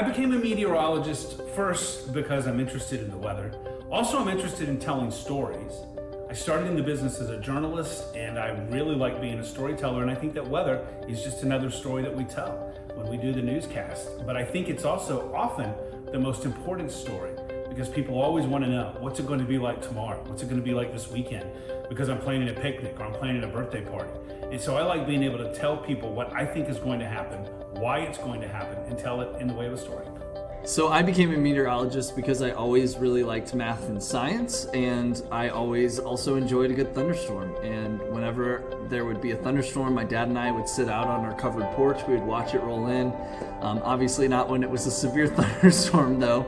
I became a meteorologist first because I'm interested in the weather. Also, I'm interested in telling stories. I started in the business as a journalist, and I really like being a storyteller, and I think that weather is just another story that we tell when we do the newscast. But I think it's also often the most important story, because people always want to know, what's it going to be like tomorrow? What's it going to be like this weekend? Because I'm planning a picnic or I'm planning a birthday party. And so I like being able to tell people what I think is going to happen, why it's going to happen, and tell it in the way of a story. So I became a meteorologist because I always really liked math and science, and I always also enjoyed a good thunderstorm. And whenever there would be a thunderstorm, my dad and I would sit out on our covered porch. We would watch it roll in. Obviously not when it was a severe thunderstorm though.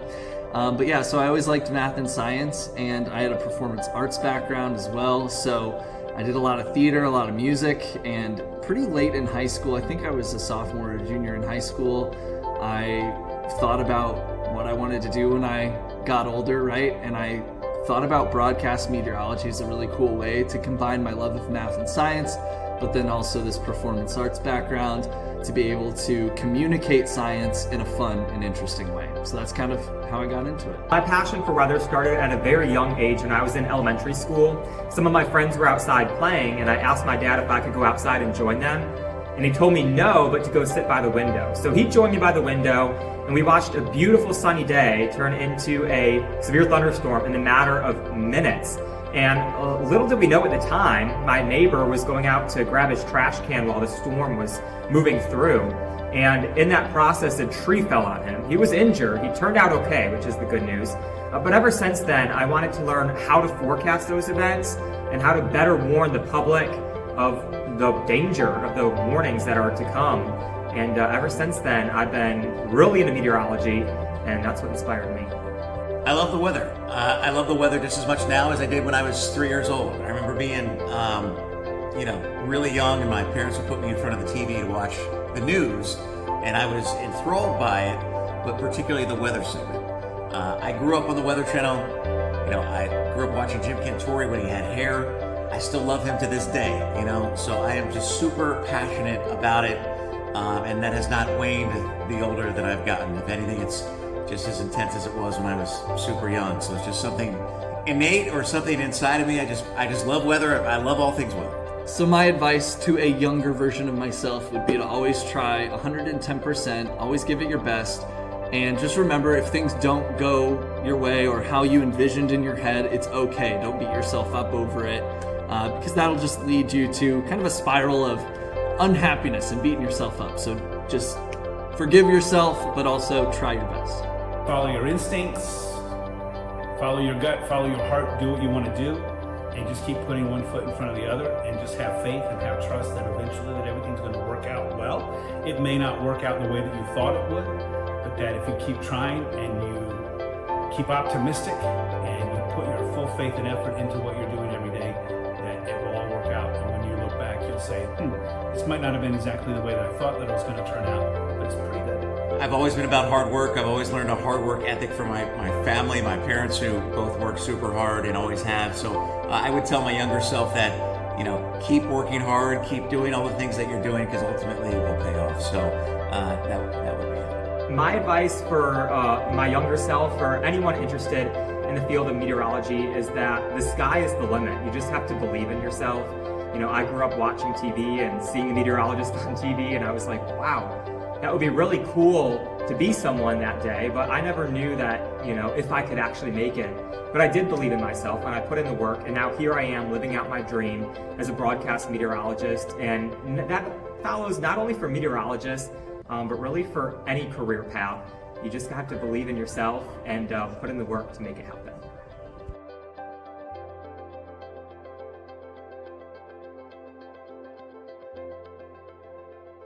But yeah, so I always liked math and science, and I had a performance arts background as well. So I did a lot of theater, a lot of music, and pretty late in high school, I think I was a sophomore or junior in high school, I thought about what I wanted to do when I got older, right? And I thought about broadcast meteorology as a really cool way to combine my love of math and science, but then also this performance arts background to be able to communicate science in a fun and interesting way. So that's kind of how I got into it. My passion for weather started at a very young age when I was in elementary school. Some of my friends were outside playing, and I asked my dad if I could go outside and join them. And he told me no, but to go sit by the window. So he joined me by the window, and we watched a beautiful sunny day turn into a severe thunderstorm in a matter of minutes. And little did we know at the time, my neighbor was going out to grab his trash can while the storm was moving through. And in that process, a tree fell on him. He was injured. He turned out okay, which is the good news. But ever since then, I wanted to learn how to forecast those events and how to better warn the public of the danger of the warnings that are to come. And ever since then, I've been really into meteorology, and that's what inspired me. I love the weather. I love the weather just as much now as I did when I was 3 years old. I remember being, really young, and my parents would put me in front of the TV to watch the news, and I was enthralled by it, but particularly the weather segment. I grew up on the Weather Channel. I grew up watching Jim Cantori when he had hair. I still love him to this day, so I am just super passionate about it, and that has not waned the older that I've gotten. If anything, it's just as intense as it was when I was super young. So it's just something innate or something inside of me. I just love weather. I love all things weather. So my advice to a younger version of myself would be to always try 110%, always give it your best, and just remember, if things don't go your way or how you envisioned in your head, it's okay. Don't beat yourself up over it, because that'll just lead you to kind of a spiral of unhappiness and beating yourself up. So just forgive yourself, but also try your best. Follow your instincts, follow your gut, follow your heart, do what you want to do, and just keep putting one foot in front of the other, and just have faith and have trust that eventually that everything's going to work out well. It may not work out the way that you thought it would, but that if you keep trying and you keep optimistic and you put your full faith and effort into what you're doing every day, that it will all work out. And when you look back, you'll say, this might not have been exactly the way that I thought that it was going to turn out, but it's pretty good. I've always been about hard work. I've always learned a hard work ethic from my family, my parents, who both work super hard and always have. So I would tell my younger self that, keep working hard, keep doing all the things that you're doing, because ultimately it will pay off. So that would be it. My advice for my younger self, or anyone interested in the field of meteorology, is that the sky is the limit. You just have to believe in yourself. I grew up watching TV and seeing the meteorologist on TV, and I was like, wow, that would be really cool to be someone that day, but I never knew that, if I could actually make it. But I did believe in myself, and I put in the work, and now here I am living out my dream as a broadcast meteorologist, and that follows not only for meteorologists, but really for any career path. You just have to believe in yourself and put in the work to make it happen.